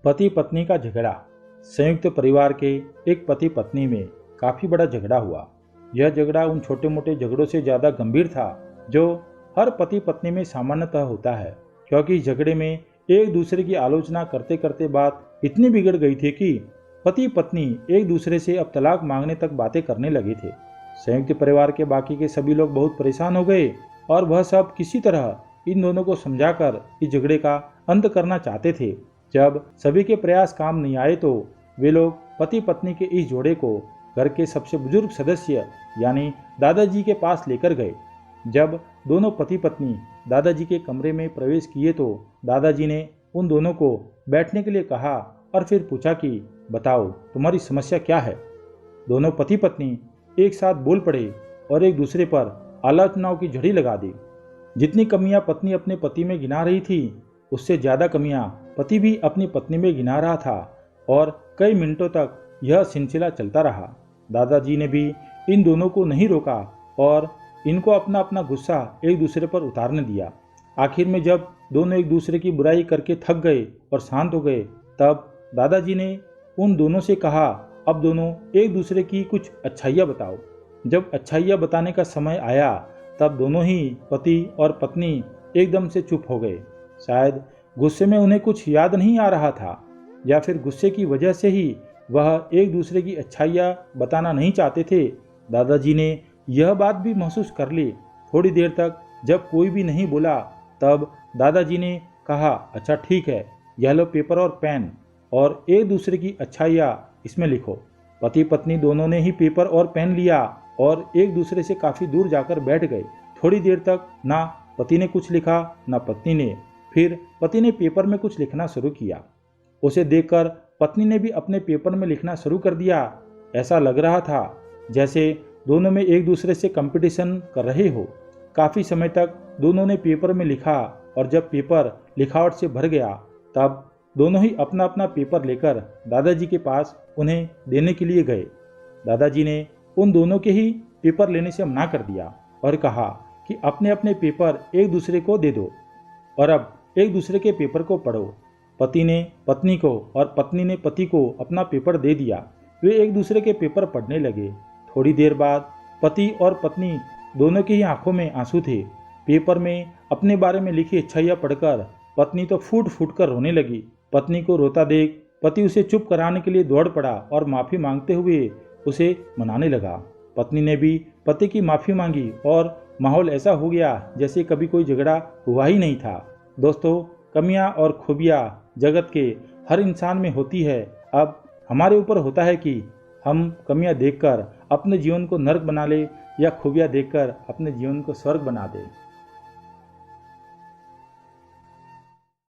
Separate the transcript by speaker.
Speaker 1: पति पत्नी का झगड़ा। संयुक्त परिवार के एक पति पत्नी में काफी बड़ा झगड़ा हुआ। यह झगड़ा उन छोटे मोटे झगड़ों से ज्यादा गंभीर था जो हर पति पत्नी में सामान्यतः होता है, क्योंकि इस झगड़े में एक दूसरे की आलोचना करते करते बात इतनी बिगड़ गई थी कि पति पत्नी एक दूसरे से अब तलाक मांगने तक बातें करने लगे थे। संयुक्त परिवार के बाकी के सभी लोग बहुत परेशान हो गए और वह सब किसी तरह इन दोनों को समझाकर इस झगड़े का अंत करना चाहते थे। जब सभी के प्रयास काम नहीं आए तो वे लोग पति पत्नी के इस जोड़े को घर के सबसे बुजुर्ग सदस्य यानी दादाजी के पास लेकर गए। जब दोनों पति पत्नी दादाजी के कमरे में प्रवेश किए तो दादाजी ने उन दोनों को बैठने के लिए कहा और फिर पूछा कि बताओ तुम्हारी समस्या क्या है। दोनों पति पत्नी एक साथ बोल पड़े और एक दूसरे पर आलोचनाओं की झड़ी लगा दी। जितनी कमियां पत्नी अपने पति में गिना रही थी उससे ज्यादा कमियां पति भी अपनी पत्नी में गिना रहा था और कई मिनटों तक यह सिलसिला चलता रहा। दादाजी ने भी इन दोनों को नहीं रोका और इनको अपना अपना गुस्सा एक दूसरे पर उतारने दिया। आखिर में जब दोनों एक दूसरे की बुराई करके थक गए और शांत हो गए तब दादाजी ने उन दोनों से कहा अब दोनों एक दूसरे की कुछ अच्छाइयाँ बताओ। जब अच्छाइयाँ बताने का समय आया तब दोनों ही पति और पत्नी एकदम से चुप हो गए। शायद गुस्से में उन्हें कुछ याद नहीं आ रहा था या फिर गुस्से की वजह से ही वह एक दूसरे की अच्छाइयाँ बताना नहीं चाहते थे। दादाजी ने यह बात भी महसूस कर ली। थोड़ी देर तक जब कोई भी नहीं बोला तब दादाजी ने कहा अच्छा ठीक है, यह लो पेपर और पेन और एक दूसरे की अच्छाइयाँ इसमें लिखो। पति पत्नी दोनों ने ही पेपर और पेन लिया और एक दूसरे से काफी दूर जाकर बैठ गए। थोड़ी देर तक ना पति ने कुछ लिखा ना पत्नी ने। फिर पति ने पेपर में कुछ लिखना शुरू किया। उसे देखकर पत्नी ने भी अपने पेपर में लिखना शुरू कर दिया। ऐसा लग रहा था जैसे दोनों में एक दूसरे से कंपटीशन कर रहे हो। काफी समय तक दोनों ने पेपर में लिखा और जब पेपर लिखावट से भर गया तब दोनों ही अपना अपना पेपर लेकर दादाजी के पास उन्हें देने के लिए गए। दादाजी ने उन दोनों के ही पेपर लेने से मना कर दिया और कहा कि अपने अपने पेपर एक दूसरे को दे दो और अब एक दूसरे के पेपर को पढ़ो। पति ने पत्नी को और पत्नी ने पति को अपना पेपर दे दिया। वे एक दूसरे के पेपर पढ़ने लगे। थोड़ी देर बाद पति और पत्नी दोनों की ही आंखों में आंसू थे। पेपर में अपने बारे में लिखी अच्छाइयाँ पढ़कर पत्नी तो फूट फूट कर रोने लगी। पत्नी को रोता देख पति उसे चुप कराने के लिए दौड़ पड़ा और माफ़ी मांगते हुए उसे मनाने लगा। पत्नी ने भी पति की माफ़ी मांगी और माहौल ऐसा हो गया जैसे कभी कोई झगड़ा हुआ ही नहीं था। दोस्तों, कमियां और खूबियां जगत के हर इंसान में होती है। अब हमारे ऊपर होता है कि हम कमियां देखकर अपने जीवन को नर्क बना ले या खूबियां देखकर अपने जीवन को स्वर्ग बना दे।